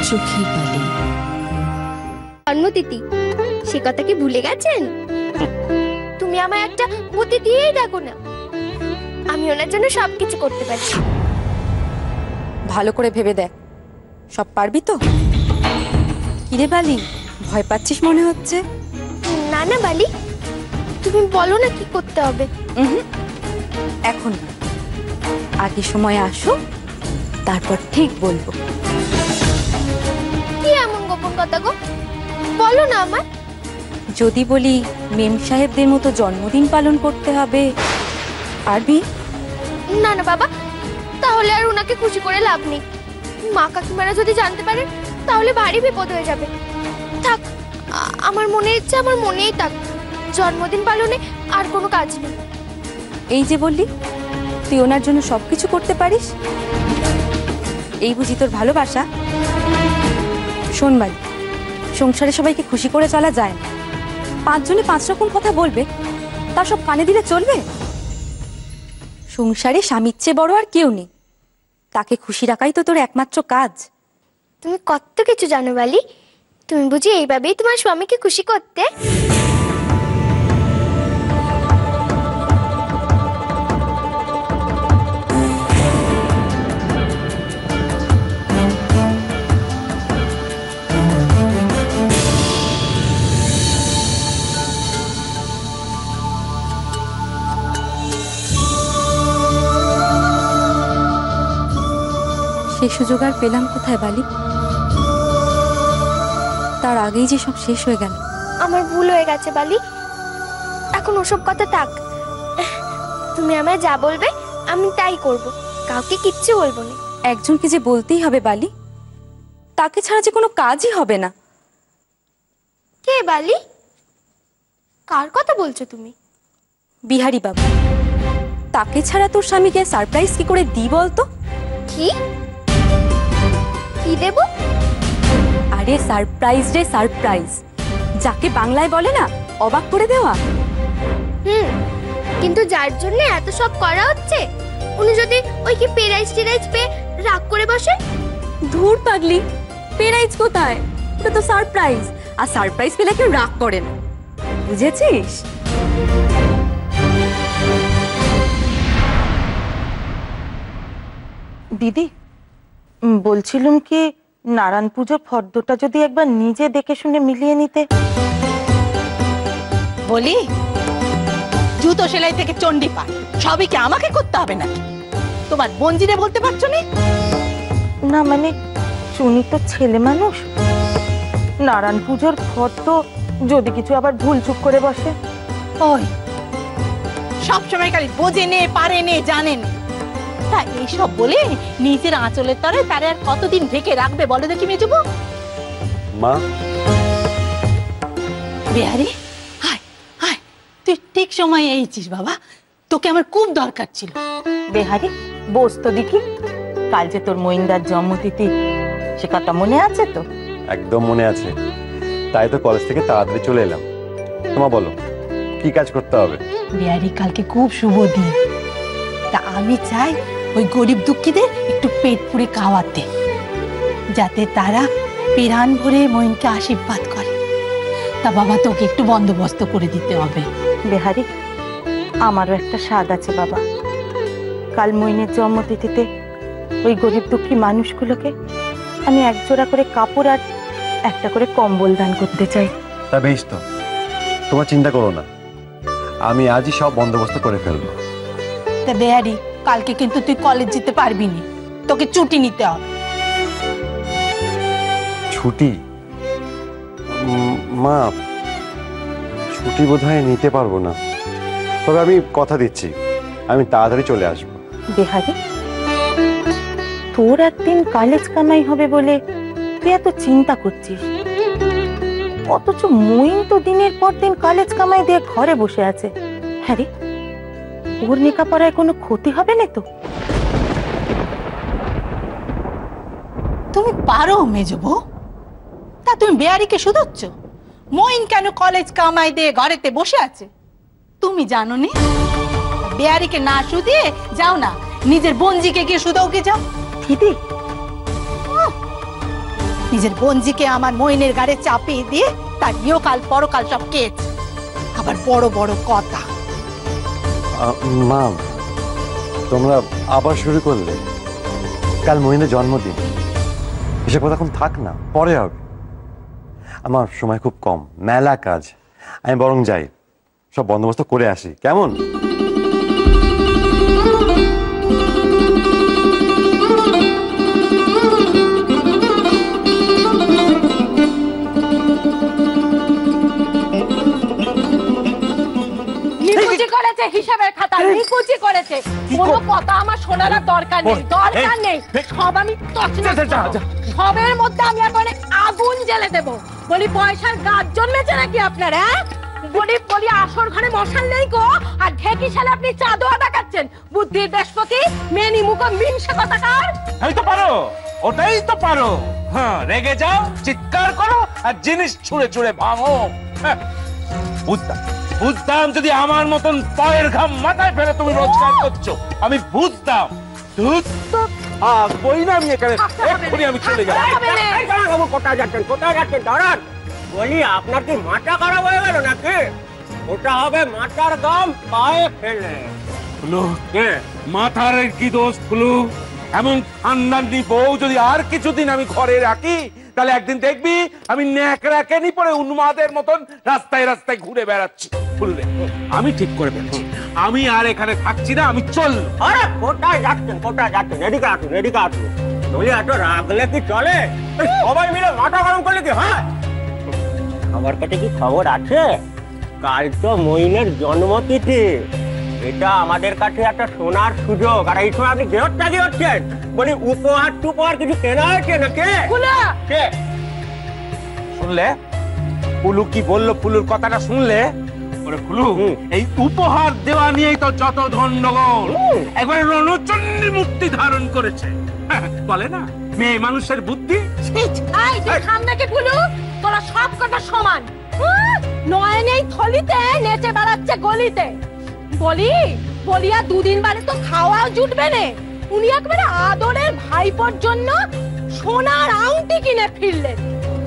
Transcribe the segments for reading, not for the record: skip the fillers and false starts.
চোখের বালি। জন্মতিথি, সে কথা কি ভুলে গেছেন? তুমি আমায় একটা বুদ্ধি দিয়েই দেখো না, আমি ওনার জন্য সবকিছু করতে পারি। ভালো করে ভেবে দেখ, সব পারবি তো? কিরে বালি, ভয় পাচ্ছিস মনে হচ্ছে? না না বালি, তুমি বলো না কি করতে হবে। এখন না, আগে সময় আসো, তারপর ঠিক বলবো। কি এমন গোপন কথা গো, বলো না আমার। যদি বলি মেম সাহেবদের মতো জন্মদিন পালন করতে হবে, পারবি? না না বাবা, তাহলে আর ওনাকে খুশি করে লাভ নেই। মা কাকিমারা যদি জানতে পারে তাহলে ভারী বিপদ হয়ে যাবে। থাক, আমার মনে ইচ্ছে আমার মনেই থাক, জন্মদিন পালনে আর কোনো কাজ নেই। এই যে বললি তুই ওনার জন্য সবকিছু করতে পারিস, এই বুঝি তোর ভালোবাসা? শোন বালি, সংসারে সবাইকে খুশি করে চলা যায় না। 5 জনে 5 রকম কথা বলবে, তা সব কানে দিলে চলবে? সংসারে স্বামীর চেয়ে বড় আর কেউ নেই, তাকে খুশি রাখাই তো তোর একমাত্র কাজ। তুমি কত কিছু জানো বালি, তুমি বুঝি এইভাবেই তোমার স্বামীকে খুশি করতে? সে সুযোগ আর পেলাম কোথায় বালি? তার আগেই যে সব শেষ হয়ে গেল। আমার ভুল হয়ে গেছে বালি, এখন ওসব কথা থাক। তুমি আমায় যা বলবে আমি তাই করব, কাউকে কিচ্ছু বলবো না। একজনকে যে বলতেই হবে বালি, তাকে ছাড়া যে কোনো কাজই হবে না। কে বালি? কার কথা বলছো তুমি? বিহারি বাবু। তাকে ছাড়া তোর স্বামীকে সারপ্রাইজ কি করে দিই বলতো? কি কি দেব? আরে সারপ্রাইজ রে, সারপ্রাইজ, যাকে বাংলায় বলে না অবাক করে দেওয়া। কিন্তু যার জন্য এত সব করা হচ্ছে, উনি যদি ওই কি পেরাইজ টেরাইজ পেয়ে রাগ করে বসে? ধুর পাগলি, পেরাইজ কোথায়? ওটা তো সারপ্রাইজ, আর সারপ্রাইজ পেলে কেউ রাগ করে না, বুঝেছিস? দিদি, বলছিলাম কি, নারায়ণ পুজোর ফর্দটা যদি একবার নিজে দেখে শুনে মিলিয়ে নিতে। বলি, জুতো সেলাই থেকে চণ্ডী পাঠ সবই কি আমাকে করতে হবে নাকি? তোমার বঞ্জিরে বলতে পারছো না? না মানে, শুনি তো ছেলে মানুষ, নারায়ণ পুজোর ফর্দ যদি কিছু আবার ভুল চুপ করে বসে। ওই সবসময় খালি বোঝে নে, পারে নে, জানে নে, তা এইসব বলে নিজের আঁচলের তরে তারে আর কতদিন ঢেকে রাখবে বলো দেখি মেজবো? মা, বিহারি, হায় হায়, তুই ঠিক সময় এইছিস বাবা, তোকে আমার খুব দরকার ছিল। বেহারি, বস তো দেখি, কাল যে তোর মইন্দার জন্মতিথি, সে কথা মনে আছে তো? একদম মনে আছে, তাই তো কলেজ থেকে তাড়াতাড়ি চলে এলাম। তোমা বলো, কি কাজ করতে হবে? বিহারি, কালকে খুব শুভ দিন, তা আমি চাই ওই গরিব দুঃখীদের একটু পেট পুড়ে খাওয়াতে, যাতে তারা প্রাণ ভরে মইনকে আশীর্বাদ করে। তা বাবা, তোকে একটু বন্দোবস্ত করে দিতে হবে। বেহারি, আমারও একটা স্বাদ আছে বাবা, কাল মইনের জন্মতিথিতে ওই গরিব দুঃখী মানুষগুলোকে আমি একজোড়া করে কাপড় আর একটা করে কম্বল দান করতে চাই। তা বেশ, তো তোমার চিন্তা করো না, আমি আজই সব বন্দোবস্ত করে ফেলবো। তা বিহারি, কালকে কিন্তু তুই কলেজ যেতে পারবি না, তোকে ছুটি নিতে হবে। ছুটি? মা, ছুটি বোধহয় নিতে পারবো না, তবে আমি কথা দিচ্ছি আমি তাড়াতাড়ি চলে আসবো। বেহারি, তোর একদিন কলেজ কামাই হবে বলে তুই এত চিন্তা করছিস, অথচ মইন তো দিনের পর দিন কলেজ কামাই দিয়ে ঘরে বসে আছে। হ্যাঁ রে, ওর লেখাপড়ায় কোনো ক্ষতি হবে না তো? তুমি পারো মেজবো, তা তুমি বিহারিকে শুধোচ্ছ? মইন কেন কলেজ কামাই দিয়ে ঘরেতে বসে আছে তুমি জানো নি? বিহারিকে না শুধিয়ে যাও না নিজের বঞ্জিকে গিয়ে শুধোকে যাও। দিদি, নিজের বঞ্জিকে আমার মইনের গাড়ে চাপিয়ে দিয়ে তার ইহকাল পরকাল সব কেচ, আবার বড় বড় কথা। মা, তোমরা আবার শুরু করলে? কাল মহিনের জন্মদিন, এসব কথা এখন থাক না, পরে হবে। আমার সময় খুব কম, মেলা কাজ। আমি বরং যাই, সব বন্দোবস্ত করে আসি, কেমন? নিকুচি করেছে হিসাবের খাতা, নিকুচি করেছে। কোনো কথা আমার শোনার আর দরকার নেই, দরকার নেই। সব আমি তছনছ করব। সবের মধ্যে আমি এখন আগুন জ্বেলে দেব। বলি পয়সার গাছ জন্মেছে নাকি আপনার? হ্যাঁ বলি আসর ঘরে মশাল নেই গো, আর ঢেকি শালে আপনি চাঁদোয়া দেখাচ্ছেন। বুদ্ধির দেশপতি মেনি মুখ মিনসে কথাকার। আমি তো পারো, ওটাই তো পারো। হ্যাঁ, রেগে যাও, চিৎকার করো, আর জিনিস ছুঁড়ে ছুঁড়ে ভাঙো। বুঝতাম যদি আমার মতন পায়ের ঘাম মাথায় ফেলে তুমি রোজগার করছো, আমি বুঝতাম। বই না, আমি এখানে এক্ষুনি আমি চলে যাবো। কোথায় যাচ্ছেন দাঁড়ান। বলি আপনার কি মাথা খারাপ হয়ে গেল নাকি? ওটা হবে মাথার গাম পায়ে ফেলে। মাথার কি দোষ ফুলু? এমন খানদানি বউ যদি আর কিছুদিন আমি ঘরে রাখি, তাহলে একদিন দেখবি আমি ন্যাকড়াকেনি পরে উন্মাদের মতন রাস্তায় রাস্তায় ঘুরে বেড়াচ্ছি। ফুলরে, আমি ঠিক করে ফেলছি, আমি আর এখানে থাকছি না, আমি চল। আরে কোথায় যাচ্ছেন? এদিকে আসুন। বলি এত রাগলে কি চলে? সবাই মিলে মাথা গরম করলে কি হয়? আমার কাছে কি খবর আছে? কাল তো মইনের জন্মতিথি। এটা আমাদের কাছে একটা সোনার সুযোগ, আর এই সময় আপনি গেরত্যাগী হচ্ছেন। বলি উপহার টুপহার কিছু কেনা হয়েছে নাকি? শুনলে ফুলু কি বললো? ফুলুর কথাটা শুনলে? ওরে ফুলু, এই উপহার দেওয়া নিয়েই তো যত গন্ডগোল। একবারে রণচণ্ডী মূর্তি ধারণ করেছে। বলে না মেয়ে মানুষের বুদ্ধি। সামনে ফুলু, তোরা সব কটা সমান। নয়নেই থলিতে নেচে বেড়াচ্ছে গলিতে। বলিয়া দুদিন বারে তো খাওয়াও জুটবে না। উনি একবারে আদরের ভাইপোর জন্য সোনার আংটি কিনে ফিরলেন।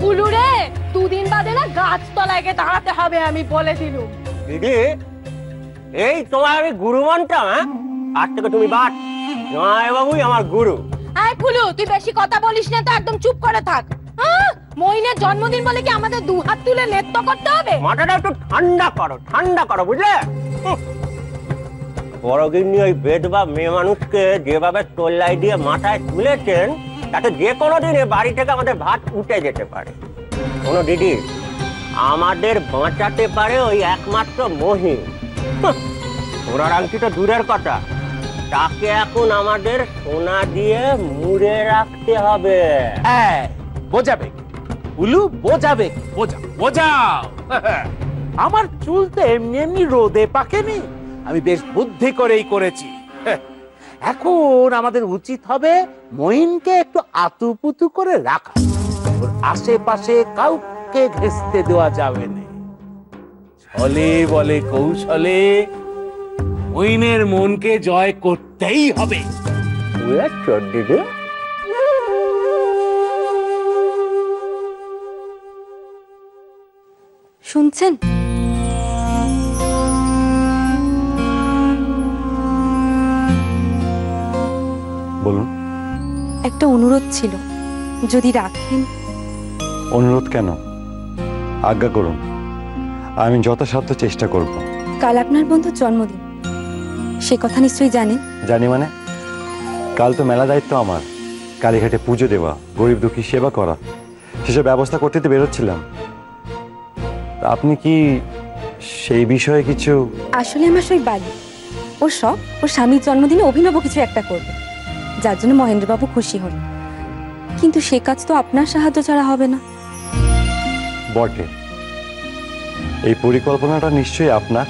ফুলুরে, দুদিন বাদে না গাছতলায় গিয়ে দাঁড়াতে হবে, আমি বলে দিলুম। দিদি, এই তোমার আমি গুরু মানতাম। হ্যাঁ, আজ থেকে তুমি বাদ। জয়বাবুই আমার গুরু। আয় ফুলু, তুই বেশি কথা বলিস না তো, একদম চুপ করে থাক। মইনের জন্মদিন বলে কি আমাদের দু হাত তুলে নৃত্য করতে হবে? মাথাটা একটু ঠান্ডা করো বুঝলে? বড়গিন্নি ওই বেদবা মেয়ে মানুষকে যেভাবে তোল্লাই দিয়ে মাথায় তুলেছেন, তাতে যে কোনো দিনে বাড়ি থেকে আমাদের ভাত উঠে যেতে পারে। কোনো দিদি আমাদের বাঁচাতে পারে ওই একমাত্র মহিন। সোনার আংটি তো দূরের কথা, তাকে এখন আমাদের সোনা দিয়ে মুড়ে রাখতে হবে। বোঝাবে ফুলু, বোঝাবে, বোঝাও। আমার চুল তো এমনি এমনি রোদে পাকেনি, আমি বেশ বুদ্ধি করেই করেছি। এখন আমাদের উচিত হবে মহিনকে একটু আতুপুতু করে রাখা, ওর আশেপাশে কাউকে ঘেঁষতে দেওয়া যাবে না। ছলে বলে কৌশলে মহিনের মনকে জয় করতেই হবে। শুনছেন? বলুন। একটা অনুরোধ ছিল, যদি রাখেন। অনুরোধ কেন? আজ্ঞা করুন, আমি যথাসাধ্য চেষ্টা করব। কাল আপনার বন্ধুর জন্মদিন, সে কথা নিশ্চয়ই জানেন। জানি মানে? কাল তো মেলা দায়িত্ব আমার, কালীঘাটে পুজো দেওয়া, গরিব দুঃখী সেবা করা, সেসব ব্যবস্থা করতে তো বেরোচ্ছিলাম। আপনি কি সেই বিষয়ে কিছু? আসলে আমার সই বালি, ওর শখ ওর স্বামীর জন্মদিনে অভিনব কিছু একটা করবে, যার জন্য মহেন্দ্রবাবু খুশি হন। কিন্তু সে কাজ তো আপনার সাহায্য ছাড়া হবে না। বটে, এই পরিকল্পনাটা নিশ্চয়ই আপনার।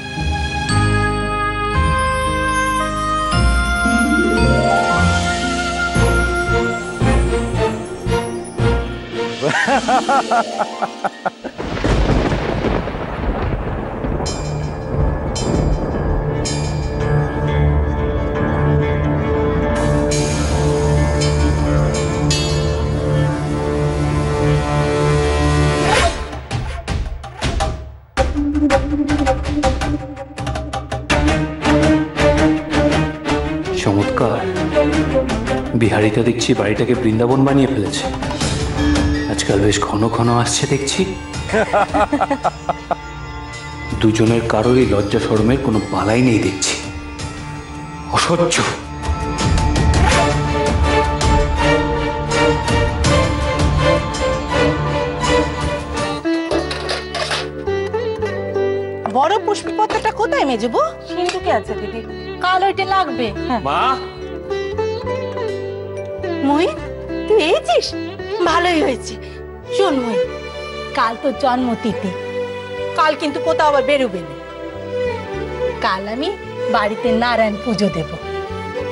চমৎকার। বিহারিটা দেখছি বাড়িটাকে বৃন্দাবন বানিয়ে ফেলেছে। আজকাল বেশ ঘন ঘন আসছে দেখছি। দুজনের কারোরই লজ্জা শরমের কোনো বালাই নেই দেখছি। অসহ্য। বড় পুষ্পপত্রটা কোথায় মেজবো? সিন্ধুকে আছে দিদি। কাল ওইটা লাগবে। মা, মহিন, তুই এসেছিস? ভালোই হয়েছে। শোন মহিন, কাল তো জন্মতিথি, কাল কিন্তু কোথাও আবার বেরোবে না। কাল আমি বাড়িতে নারায়ণ পুজো দেব।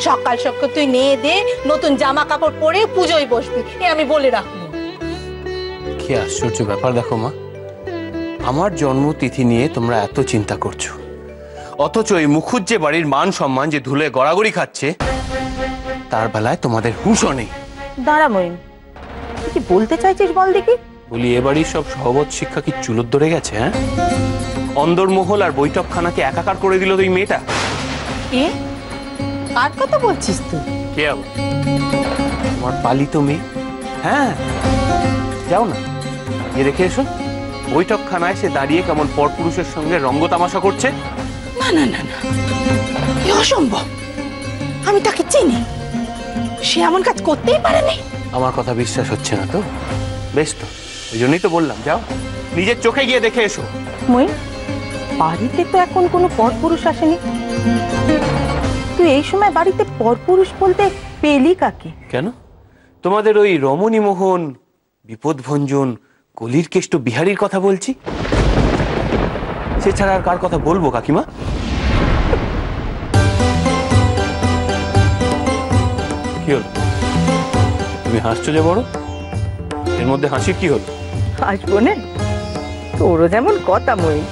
সকাল সকাল তুই নিয়ে দে, নতুন জামা কাপড় পরে পুজোয় বসবি, এ আমি বলে রাখবো। কি আশ্চর্য ব্যাপার দেখো মা, আমার জন্মতিথি নিয়ে তোমরা এত চিন্তা করছো, অথচ এই মুখুজ্জে বাড়ির মান সম্মান যে ধুলে গড়াগড়ি খাচ্ছে, তার বেলায় তোমাদের হুঁশও নেই। দাঁড়া মইন, তুই কি বলতে চাইছিস বল দেখি? বলি এ বাড়ির সব সহবত শিক্ষা কি চুলোর ধরে গেছে? হ্যাঁ, অন্দরমহল আর বৈঠকখানাকে একাকার করে দিল তো এই মেয়েটা। এ কার কথা বলছিস তুই? কে আবার? তোমার পালিত মেয়ে। হ্যাঁ, যাও না, গিয়ে রেখে এসো। বৈঠকখানায় সে দাঁড়িয়ে কেমন পরপুরুষের সঙ্গে রঙ্গ তামাশা করছে। না না না না, এ অসম্ভব। আমি তাকে চিনি, সে এমন কাজ করতেই পারেনি। আমার কথা বিশ্বাস হচ্ছে না তো? বেশ তো, ওই জন্যই তো বললাম যাও, নিজের চোখে গিয়ে দেখে এসো। মইন, বাড়িতে তো এখন কোনো পরপুরুষ আসেনি, তুই এই সময় বাড়িতে পরপুরুষ বলতে পেলি কাকে? কেন, তোমাদের ওই রমণী মোহন, বিপদভঞ্জন, কলির কেষ্ট বিহারীর কথা বলছি। সে ছাড়া আর কার কথা বলবো কাকিমা? কি হলো, তুমি হাসছো যে বড়? এর মধ্যে হাসির কি হলো? আসবো না, তোরও যেমন কথা মইন।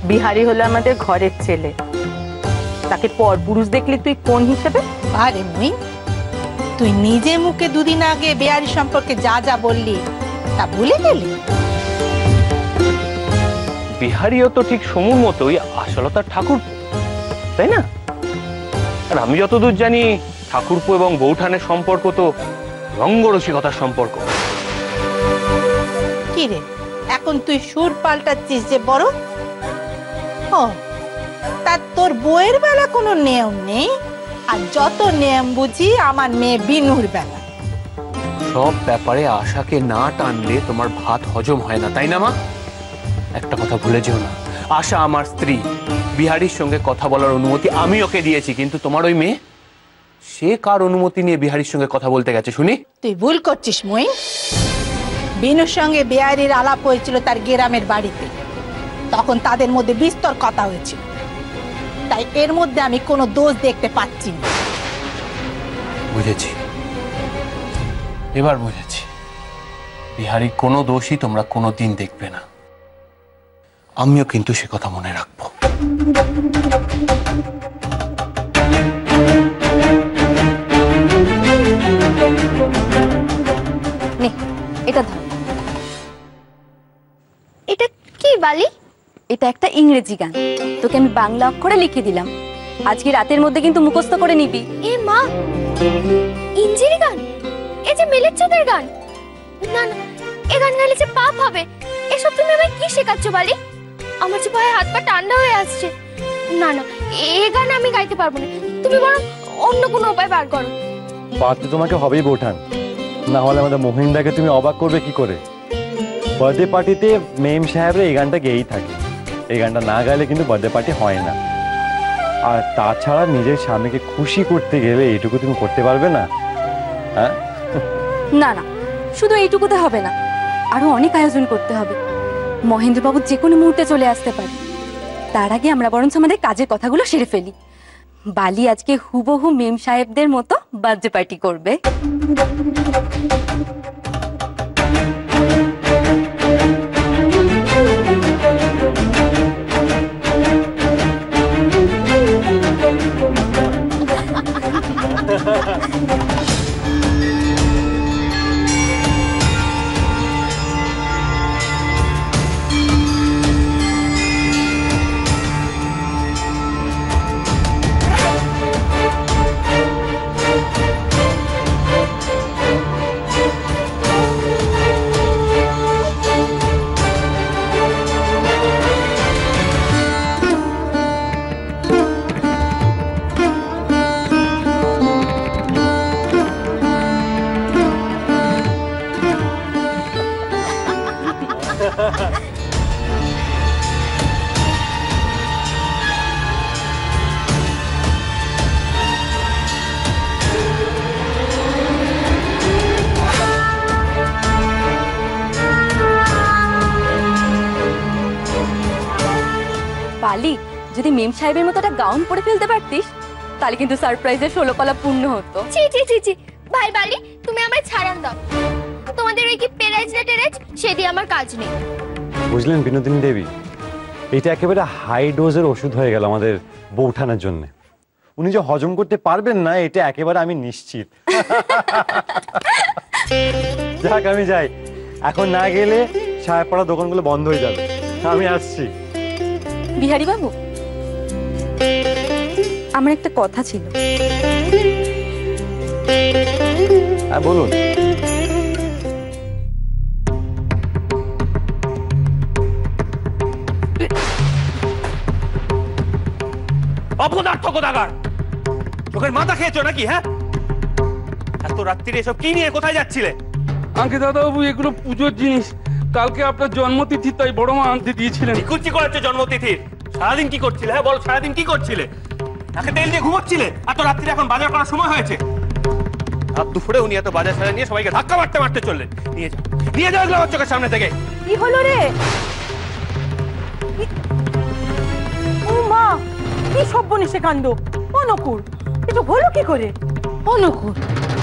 বিহারি হলো আমাদের ঘরের ছেলে, তাকে পরপুরুষ দেখলি তুই কোন হিসেবে? আরে মইন, তুই নিজে মুখে দুদিন আগে বেয়ারি সম্পর্কে যা যা বললি তা ভুলে গেলি? বিহারিও তো ঠিক সমুর মতোই আশালতার ঠাকুরপো, তাই না? আর আমি যতদূর জানি ঠাকুরপো এবং বৌঠানের সম্পর্ক তো রঙ্গরসিকতার সম্পর্ক। কি রে, এখন তুই সুর পাল্টাচ্ছিস যে বড়? ও, তা তোর বইয়ের বেলা কোনো নিয়ম নেই, আর যত নিয়ম বুঝি আমার মেয়ে বিনুর বেলা। সব ব্যাপারে আশাকে না টানলে তোমার ভাত হজম হয় না, তাই না মা? একটা কথা ভুলে যেও না, আশা আমার স্ত্রী। বিহারীর সঙ্গে কথা বলার অনুমতি আমি ওকে দিয়েছি, কিন্তু তোমার ওই মেয়ে, সে কার অনুমতি নিয়ে বিহারীর সঙ্গে কথা বলতে গেছে শুনি? তুই ভুল করছিস মইন। বিনুর সঙ্গে বেয়ারির আলাপ হয়েছিল তার গ্রামের বাড়িতে, তখন তাদের মধ্যে বিস্তর কথা হয়েছিল, তাই এর মধ্যে আমি কোনো দোষ দেখতে পাচ্ছি না। বুঝেছি, এবার বুঝেছি। বিহারী কোনো দোষই তোমরা কোনোদিন দেখবে না, আমিও কিন্তু সে কথা মনে রাখবো। নে, এটা ধর। এটা কি বালি? এটা একটা ইংরেজি গান, তোকে আমি বাংলা অক্ষরে লিখে দিলাম। আজকে রাতের মধ্যে কিন্তু মুখস্থ করে নিবি। এ মা, ইঞ্জিরি গান? এ যে মেলের চাঁদের গান। না না, এ গান গাইলে যে পাপ হবে। এসব তুমি আমায় কি শেখাচ্ছ বালি? আমার যে ভয়ে হাত পা ঠান্ডা হয়ে আসছে। না না, এ গান আমি গাইতে পারবো না, তুমি বরং অন্য কোনো উপায় বার করো। পারতে তোমাকে হবেই বৌঠান, না হলে আমাদের মোহিনদাকে তুমি অবাক করবে কি করে? বার্থডে পার্টিতে মেম সাহেবরা এই গানটা গেয়েই থাকে, এই গানটা না গাইলে কিন্তু বার্থডে পার্টি হয় না। আর তাছাড়া নিজের স্বামীকে খুশি করতে গেলে এইটুকু তুমি করতে পারবে না? হ্যাঁ, না না, শুধু এইটুকুতে হবে না, আরো অনেক আয়োজন করতে হবে। মহেন্দ্রবাবু যে কোনো মুহূর্তে চলে আসতে পারে, তার আগে আমরা বরঞ্চ আমাদের কাজের কথাগুলো সেরে ফেলি। বালি আজকে হুবহু মেম সাহেবদের মতো বার্থডে পার্টি করবে। যদি মেম সাহেবের মতো একটা গাউন পরে ফেলতে পারতিস তাহলে কিন্তু সারপ্রাইজের 16 কলা পূর্ণ হতো। ছি ছি ছি ছি, ভাই বালি তুমি আমার ছাড়ান দাও। তোমাদের ওই কি পেরাইজ না টেরাইজ সে দিয়ে আমার কাজ নেই। বুঝলেন বিনোদিনী দেবী, এটা একেবারে হাই ডোজের ওষুধ হয়ে গেল আমাদের বউঠানের জন্য। উনি যে হজম করতে পারবেন না এটা একেবারে আমি নিশ্চিত। যাক আমি যাই, এখন না গেলে সাহেব পড়া দোকানগুলো বন্ধ হয়ে যাবে। আমি আসছি। বিহারী বাবু, আমার একটা কথা ছিল। হ্যাঁ বলুন। অপদার্থ কোথাকার, চোখের মাথা খেয়েছো নাকি? হ্যাঁ, এত রাত্রিরে এসব কি নিয়ে কোথায় যাচ্ছিলে? আগে দাদাবাবু এগুলো পুজোর জিনিস, কালকে আপনার জন্মতিথি তাই বড় মা আনতে দিয়েছিলেন। কি কুচি করেছো জন্মতিথির? সারাদিন কি করছিলে? হ্যাঁ বলো, সারাদিন কি করছিলে? নাকে তেল দিয়ে ঘুমোচ্ছিলে? এত রাত্রিরে এখন বাজার করার সময় হয়েছে? রাত দুপুরে উনি এত বাজার সারা নিয়ে সবাইকে ধাক্কা মারতে মারতে চললেন। নিয়ে যাও, নিয়ে যাও এগুলো আমার চোখের সামনে থেকে। কি হলো রে? ও মা, কি সর্বনেশে কাণ্ড! অনুকূল, এটা হলো কি করে? অনুকূল,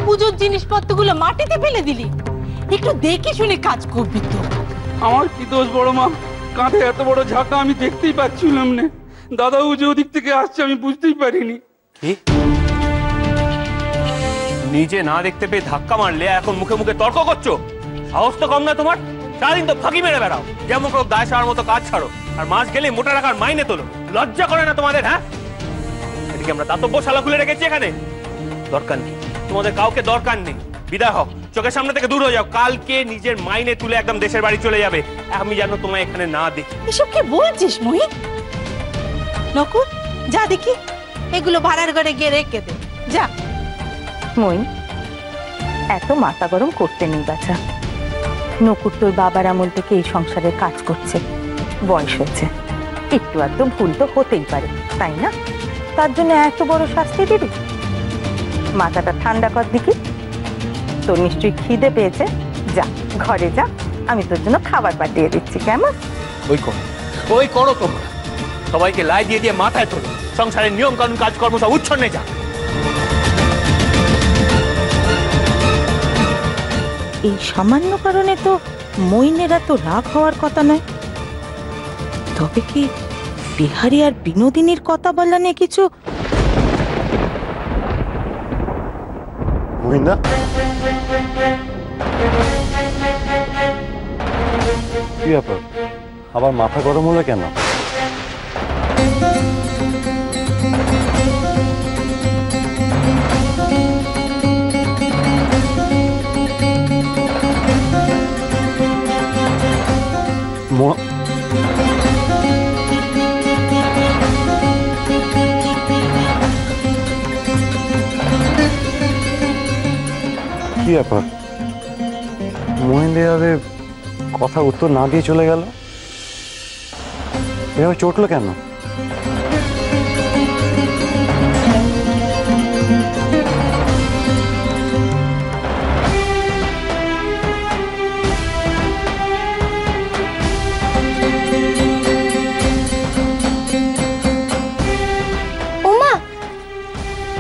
পুজোর জিনিসপত্রগুলো মাটিতে ফেলে দিলি। একটু দেখে শুনে কাজ করবি তো। আমার কি দোষ বড় মা? কাঁধে এত বড় ঝাঁকা আমি দেখতেই পাচ্ছিলাম না। দাদাবাবু যে ওদিক থেকে আসছে আমি বুঝতেই পারিনি। কি নিজে না দেখতে পেয়ে ধাক্কা মারলে এখন মুখে মুখে তর্ক করছো? সাহস তো কম না তোমার? সারাদিন তো ফাঁকি মেরে বেড়াও, যেমন কোনো দায় সারার মতো কাজ ছাড়ো, আর মাস গেলে মোটা রাখার মাইনে তোলো। লজ্জা করে না তোমাদের? হ্যাঁ, এদিকে আমরা দাতব্যশালা খুলে রেখেছি এখানে। দরকার নেই তোমাদের, কাউকে দরকার নেই। বিদায় হও, চোখের সামনে থেকে দূর হয়ে যাও। কালকে নিজের মাইনে তুলে একদম দেশের বাড়ি চলে যাবে। আমি যেন তোমায় এখানে না দেখি। এসব কি বলছিস মোহিত? নকুল, যা দেখি এগুলো ভাড়ার ঘরে গিয়ে রেখে দে, যা। মই, এত মাথা গরম করতে নেই বাছা। নকুর তোর বাবার আমল থেকে এই সংসারে কাজ করছে, বয়স হচ্ছে, একটু আধটু ভুল তো হতেই পারে, তাই না? তার জন্য এত বড় শাস্তি দিবি? মাথাটা ঠান্ডা কর দেখি। তোর নিশ্চয়ই খিদে পেয়েছে, যা ঘরে যা, আমি তোর জন্য খাবার পাঠিয়ে দিচ্ছি, কেমন? ওই করো তোমরা, সবাইকে লাই দিয়ে দিয়ে মাথায় তোলো। সংসারের নিয়ম কানুন কাজকর্ম সব উচ্ছন্নে যা। এই সামান্য কারণে তো মইনের এত রাগ হওয়ার কথা নয়। তবে কি বিহারী আর বিনোদিনীর কথা বলা নিয়ে কিছু? মহিন্দা, কি ব্যাপার? আবার মাথা গরম হলো কেন? কি ব্যাপার? মহিন্দা এভাবে কথা উত্তর না দিয়ে চলে গেল, এভাবে চটলো কেন? ওমা,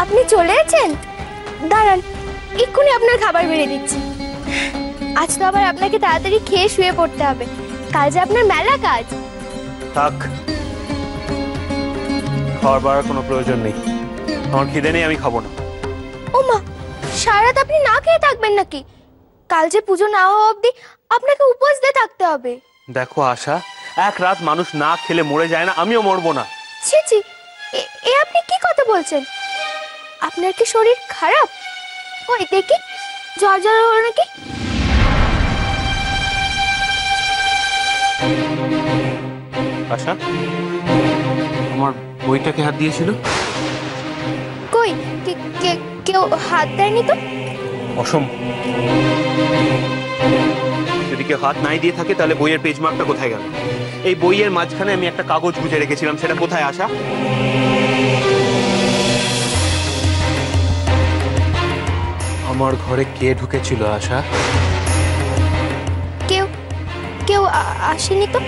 আপনি চলে এসেছেন? দাঁড়ান, এক্ষুনি আপনার খাবার বেড়ে দিচ্ছি। আজ তো আবার আপনাকে তাড়াতাড়ি খেয়ে শুয়ে পড়তে হবে, কাল যে আপনার মেলা কাজ। থাক, খাওয়ার বাড়ার কোনো প্রয়োজন নেই। আমার খিদে নেই, আমি খাবো না। ওমা, সারা রাত আপনি না খেয়ে থাকবেন নাকি? কাল যে পুজো না হওয়া অবধি আপনাকে উপোস দিয়ে থাকতে হবে। দেখো আশা, এক রাত মানুষ না খেলে মরে যায় না, আমিও মরবো না। ছি ছি, এ আপনি কি কথা বলছেন? আপনার কি শরীর খারাপ? ওই দেখি, জ্বর জ্বর হলো নাকি? আশা, আমার বইটাকে হাত দিয়েছিল? কই, কেউ হাত দেয়নি তো। অসম্ভব, যদি কেউ হাত নাই দিয়ে থাকে তাহলে বইয়ের পেজ মার্কটা কোথায় গেল? এই বইয়ের মাঝখানে আমি একটা কাগজ গুজে রেখেছিলাম, সেটা কোথায় আশা? আমার ঘরে কে ঢুকেছিল আশা? কেউ আসেনি তো।